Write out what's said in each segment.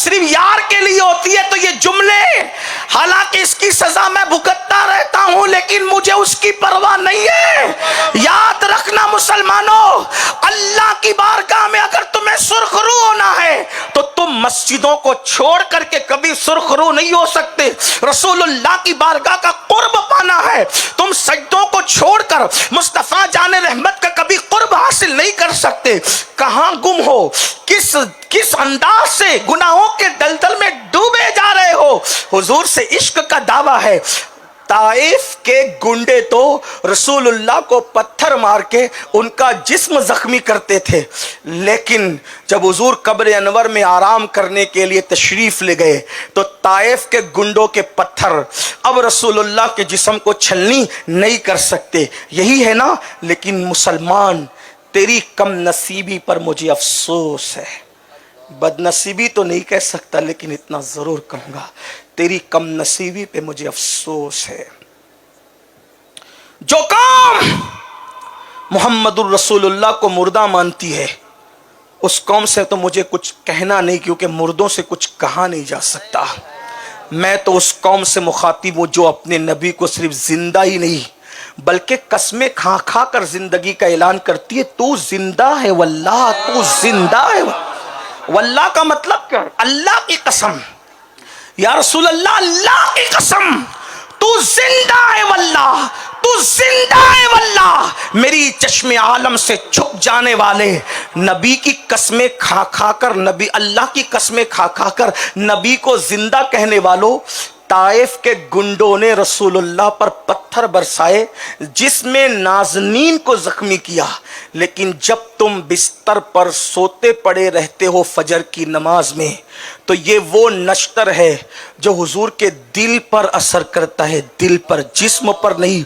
सिर्फ यार के लिए होती है तो ये जुमले, हालांकि इसकी सजा मैं भुगतता रहता हूं लेकिन मुझे उसकी परवाह नहीं है। याद रखना मुसलमानों, अल्लाह की बारगाह में अगर तुम्हें सुरखरू होना है तो तुम मस्जिदों को छोड़ करके कभी सुरखरू नहीं हो सकते। रसूलुल्लाह की बारगाह का कुर्ब पाना है, तुम सजदों को छोड़कर मुस्तफा जाने रहमत का कभी कुर्ब हासिल नहीं कर सकते। कहां गुम हो, किस अंदाज से गुनाहों के दलदल में डूबे जा रहे हो। हुजूर से इश्क का दावा है। ताइफ के गुंडे तो रसूलुल्लाह को पत्थर मार के उनका जिस्म जख्मी करते थे, लेकिन जब हुजूर कब्र अनवर में आराम करने के लिए तशरीफ ले गए तो ताइफ के गुंडों के पत्थर अब रसूलुल्लाह के जिस्म को छलनी नहीं कर सकते। यही है ना। लेकिन मुसलमान, तेरी कम नसीबी पर मुझे अफसोस है। बदनसीबी तो नहीं कह सकता लेकिन इतना जरूर कहूंगा, तेरी कम नसीबी पे मुझे अफसोस है। जो कौम मुहम्मदुर रसूलुल्लाह को मुर्दा मानती है उस कौम से तो मुझे कुछ कहना नहीं, क्योंकि मुर्दों से कुछ कहा नहीं जा सकता। मैं तो उस कौम से मुखातिब हूं जो अपने नबी को सिर्फ जिंदा ही नहीं बल्कि कस्में खा खा कर जिंदगी का ऐलान करती है, तू जिंदा है वल्लाह, तू जिंदा है। वल्लाह का मतलब क्या? अल्लाह की कसम, या रसूल अल्लाह, अल्लाह की कसम, तू जिंदा है वल्लाह, तू जिंदा है वल्लाह। मेरी चश्मे आलम से छुप जाने वाले नबी की कस्में खा खा कर, नबी अल्लाह की कस्में खा खा कर नबी को जिंदा कहने वालों, ताइफ के गुंडों ने रसूलुल्लाह पर पत्थर बरसाए जिसमें नाज़नीन को जख्मी किया। लेकिन जब तुम बिस्तर पर सोते पड़े रहते हो फजर की नमाज में तो ये वो नश्तर है जो हुजूर के दिल पर असर करता है, दिल पर, जिस्म पर नहीं।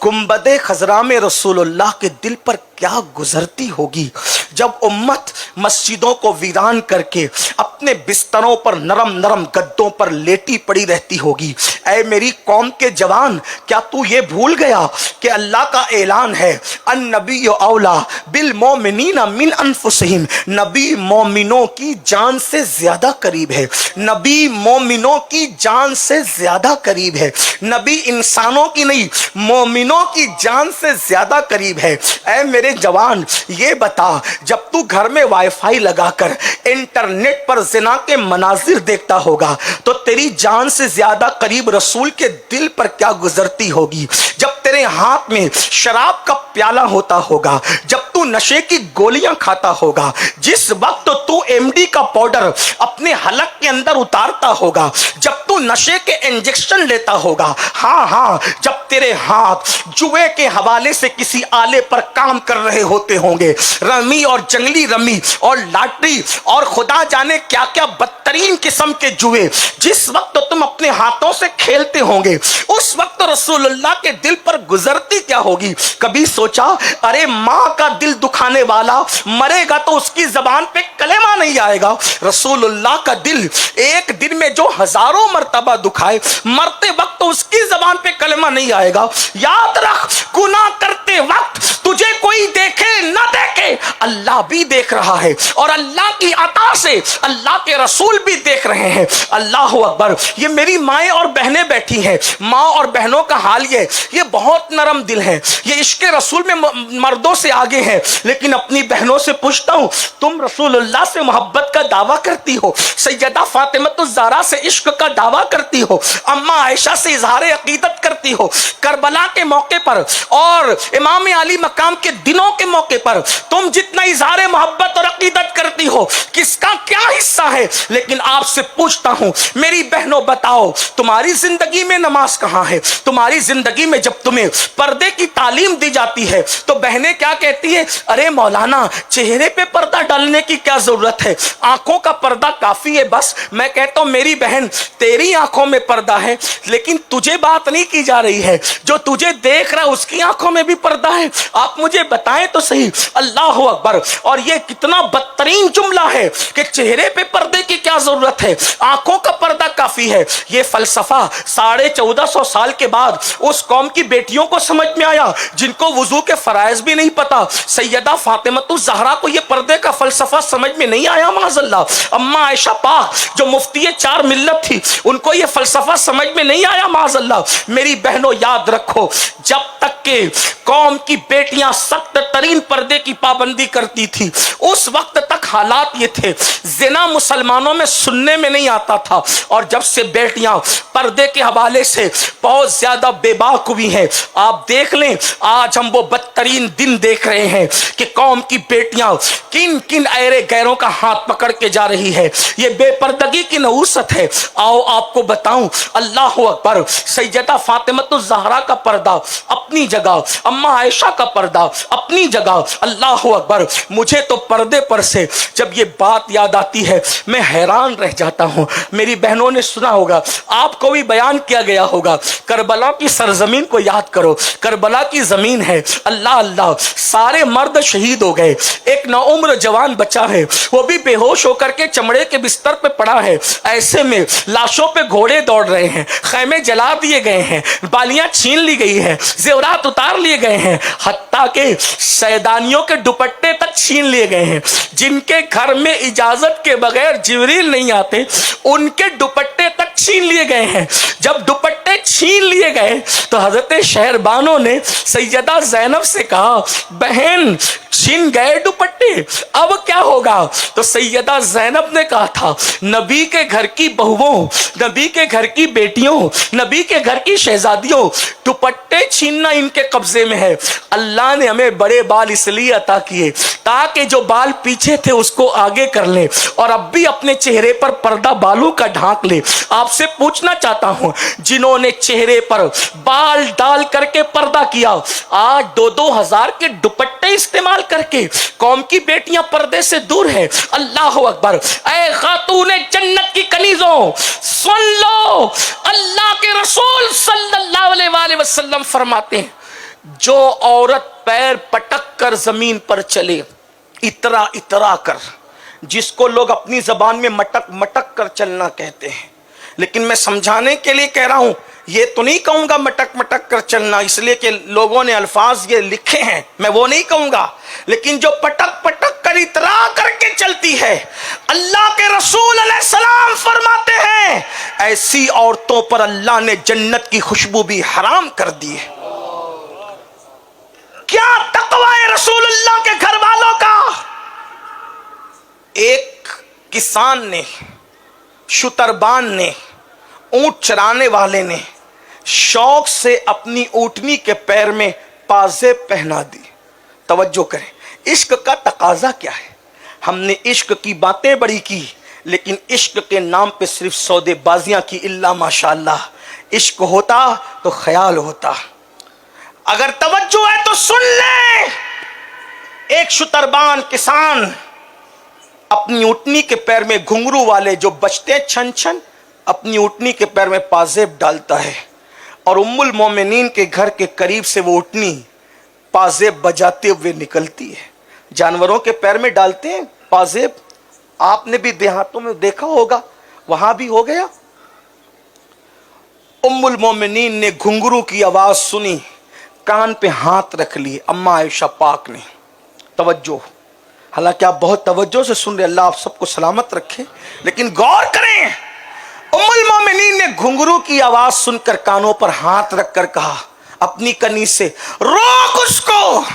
गुंबदे खजरा में रसूलुल्लाह के दिल पर क्या गुजरती होगी जब उम्मत मस्जिदों को वीरान करके अपने बिस्तरों पर नरम नरम गद्दों पर लेटी पड़ी रहती होगी। ऐ मेरी कौम के जवान, क्या तू ये भूल गया कि अल्लाह का ऐलान है, अन्नबी औला बिल मोमिनीना मिन अनफुसिहिम, नबी मोमिनों की जान से ज्यादा करीब है, नबी मोमिनों की जान से ज्यादा करीब है, नबी इंसानों की नहीं मोमिनों की जान से ज्यादा करीब है। ऐ मेरे जवान, ये बता, जब तू घर में वाईफाई लगाकर इंटरनेट पर जिना के मनाजिर देखता होगा तो तेरी जान से ज्यादा करीब रसूल के दिल पर क्या गुजरती होगी। जब तेरे हाथ में शराब का प्याला होता होगा, जब तू नशे की गोलियां खाता होगा, जिस वक्त तू एमडी का पाउडर अपने हलक के अंदर उतारता होगा, जब तू नशे के इंजेक्शन लेता होगा, हाँ, जब तेरे हाथ जुए के हवाले से किसी आले पर काम कर रहे होते होंगे, रमी और जंगली रमी और लॉटरी और खुदा जाने क्या क्या बदतरीन किस्म के जुए जिस वक्त तुम अपने हाथों से खेलते होंगे, उस वक्त रसूलुल्लाह के दिल पर गुजरती क्या होगी। कभी सोचा, अरे माँ का दिल दुखाने वाला मरेगा तो उसकी जबान पे कलेमा नहीं आएगा। रसूलुल्लाह का दिल एक दिन में जो हजारों मर्तबा दुखाए, मरते वक्त तो उसकी जबान पे कलेमा नहीं आएगा। याद रख, गुनाह करते वक्त तुझे कोई देखे न देखे, अल्लाह भी देख रहा है और अल्लाह की अता से अल्लाह के रसूल भी देख रहे हैं। अल्लाह अकबर। ये मेरी माएँ और बहनें बैठी हैं, माँ और बहनों का हाल ये बहुत नरम दिल है, ये इश्क रसूल में मर्दों से आगे हैं। लेकिन अपनी बहनों से पूछता हूँ, तुम रसूलुल्लाह से मोहब्बत का दावा करती हो, सैयदा फातिमा से इश्क का दावा करती हो, अम्मा आयशा से इजहार अकीदत करती हो, करबला के मौके पर और इमाम अली मकाम के दिनों के मौके पर तुम जितना इजहार मोहब्बत और अकीदत करती हो, किसका क्या हिस्सा है। लेकिन आपसे पूछता हूं मेरी बहनों, बताओ तुम्हारी जिंदगी में नमाज कहां है। तुम्हारी जिंदगी में जब तुम्हें पर्दे की तालीम दी जाती है तो बहनें क्या कहती है, अरे मौलाना चेहरे पे पर्दा डालने की क्या जरूरत है, आंखों का पर्दा काफी है बस। मैं कहता हूं मेरी बहन, तेरी आंखों में पर्दा है लेकिन तुझे बात नहीं की जा रही है, जो तुझे देख रहा है उसकी आंखों में भी पर्दा है। आप मुझे बताएं तो सही। अल्लाह अल्लाह अकबर। और ये कितना बदतरीन जुमला है कि चेहरे पे पर्दे की क्या जरूरत है, आंखों का पर्दा काफी है। ये फलसफा 1450 साल के बाद उस कौम की बेटियों को समझ में आया जिनको वुजू के फराइज भी नहीं पता। सैयदा फातिमतुज ज़हरा को ये पर्दे का फलसफा समझ में नहीं आया माज़अल्लाह। अम्मा आयशा पाक जो मुफ्ती चार मिल्लत थी, उनको ये फलसफा समझ में नहीं आया माज़अल्लाह। मेरी बहनों याद रखो, जब तक के कौम की बेटियां सख्त तरीन पर्दे की पाबंदी करती थी, उस वक्त तक हालात ये थे, जिना मुसलमानों में सुनने में नहीं आता था। और जब से बेटियां पर्दे के हवाले से बहुत ज्यादा बेबाक हुई हैं, आप देख लें आज हम वो बदतरीन दिन देख रहे हैं कि कौम की बेटियां किन किन ऐरे गैरों का हाथ पकड़ के जा रही है। ये बेपर्दगी की नहूसत है। आओ आपको बताऊं, अल्लाह अकबर, सैयदा फातिमतुज ज़हरा का पर्दा अपनी जगह, अम्मा आयशा का पर्दा अपनी जगह। अल्लाह अकबर, मुझे तो पर्दे पर से जब ये बात याद आती है मैं हैरान रह जाता हूँ। मेरी बहनों ने सुना होगा, आपको भी बयान किया गया होगा, करबला की सरजमीन को याद करो। करबला की जमीन है, अल्लाह अल्लाह, सारे मर्द शहीद हो गए, एक नौउम्र जवान बचा है, वो भी बेहोश होकर के चमड़े के बिस्तर पे पड़ा है। ऐसे में लाशों पे घोड़े दौड़ रहे हैं, खैमे जला दिए गए हैं, बालियां छीन ली गई हैं, जेवरात उतार लिए गए हैं, हत्ता के सैदानियों के दुपट्टे तक छीन लिए गए हैं। जिनके घर में इजाजत के बगैर जिब्रील नहीं आते, उनके दुपट्टे तक छीन लिए गए हैं। जब दुपट्टे छीन लिए गए तो हजरत शहरबानों ने सैयदा ज़ैनब से कहा, बहन छीन गए दुपट्टे, अब क्या होगा? तो सैयदा ज़ैनब ने कहा था, नबी के घर की बहुओं, नबी के घर की बेटियों, नबी के घर की शहजादियों, दुपट्टे छीनना इनके कब्जे में है। अल्लाह ने हमें बड़े बाल इसलिए अता किए ताकि जो बाल पीछे थे उसको आगे कर ले, और अब भी अपने चेहरे पर पर्दा बालों का ढांक ले। आपसे पूछना चाहता हूं, जिन्होंने चेहरे पर बाल डाल करके पर्दा किया, आज 2-2 हजार के दुपट्टे इस्तेमाल करके कौम की बेटियां पर्दे से दूर है। अल्लाह अकबर। ऐ खातूने जन्नत की कनीजों, सुन लो, अल्लाह के रसूल सल्लल्लाहु अलैहि वसल्लम फरमाते हैं, जो औरत पैर पटक कर जमीन पर चले, इतरा इतरा कर, जिसको लोग अपनी जबान में मटक मटक कर चलना कहते हैं, लेकिन मैं समझाने के लिए कह रहा हूं, ये तो नहीं कहूंगा मटक मटक कर चलना, इसलिए कि लोगों ने अल्फाज ये लिखे हैं, मैं वो नहीं कहूंगा, लेकिन जो पटक पटक कर इतरा करके चलती है, अल्लाह के रसूल अलैहिस्सलाम फरमाते हैं, ऐसी औरतों पर अल्लाह ने जन्नत की खुशबू भी हराम कर दी है। क्या तकवा है रसूलुल्लाह के घर वालों का। एक किसान ने, शुतरबान ने, ऊंट चराने वाले ने शौक से अपनी ऊंटनी के पैर में पाजेब पहना दी। तवज्जो करें, इश्क का तकाजा क्या है। हमने इश्क की बातें बड़ी की, लेकिन इश्क के नाम पे सिर्फ सौदेबाजियां की। इल्ला माशाअल्लाह, इश्क होता तो ख्याल होता। अगर तवज्जो है तो सुन ले। एक शुतरबान किसान अपनी ऊंटनी के पैर में घुंघरू वाले जो बजते छन छन, अपनी ऊंटनी के पैर में पाजेब डालता है, और उम्मुल मोमिनीन के घर के करीब से वो ऊंटनी पाजेब बजाते हुए निकलती है। जानवरों के पैर में डालते हैं पाजेब, आपने भी देहातों में देखा होगा, वहां भी हो गया। उम्मुल मोमिनीन ने घुंघरू की आवाज सुनी, कान पे हाथ रख लिए अम्मा आयशा पाक ने। तवज्जो, हालांकि आप बहुत तवज्जो से सुन रहे, अल्लाह आप सबको सलामत रखे, लेकिन गौर करें, उम्मुल मोमिनीन ने घुंघरू की आवाज सुनकर कानों पर हाथ रखकर कहा अपनी कनी से, रोक उसको,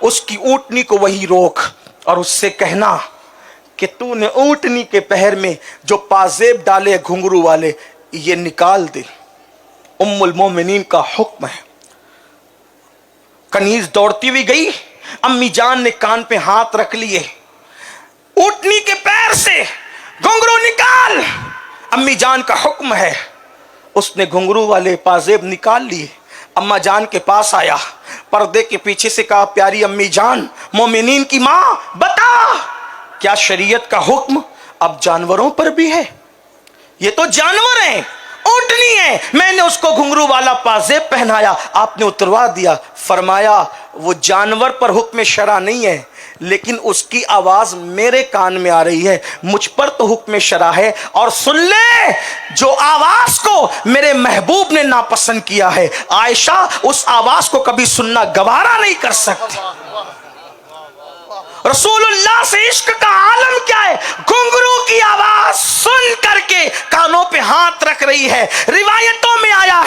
उसकी ऊंटनी को वही रोक, और उससे कहना कि तूने ऊंटनी के पैर में जो पाजेब डाले घुंघरू वाले, ये निकाल दे। उम्मुल मोमिनीन का हुक्म है। कनीज दौड़ती हुई गई, अम्मी जान ने कान पे हाथ रख लिए, ऊंटनी के पैर से घुंघरू निकाल, अम्मी जान का हुक्म है। उसने घुंघरू वाले पाजेब निकाल लिए, अम्मा जान के पास आया, पर्दे के पीछे से कहा, प्यारी अम्मी जान, मोमिनीन की मां, बता क्या शरीयत का हुक्म अब जानवरों पर भी है? ये तो जानवर हैं, ऊंटनी है, मैंने उसको घुंघरू वाला पाजेब पहनाया, आपने उतरवा दिया। फरमाया वो जानवर पर हुक्म शरा नहीं है, لیکن اس کی آواز میرے کان میں آ رہی ہے، مجھ پر تو حکم شرع ہے، اور سن لے جو آواز کو میرے محبوب نے ناپسند کیا ہے، عائشہ اس آواز کو کبھی سننا گوارا نہیں کر سکتی۔ رسول اللہ سے عشق کا عالم کیا ہے؟ گھنگرو کی آواز سن کر کے کانوں پہ ہاتھ رکھ رہی ہے۔ روایتوں میں آیا ہے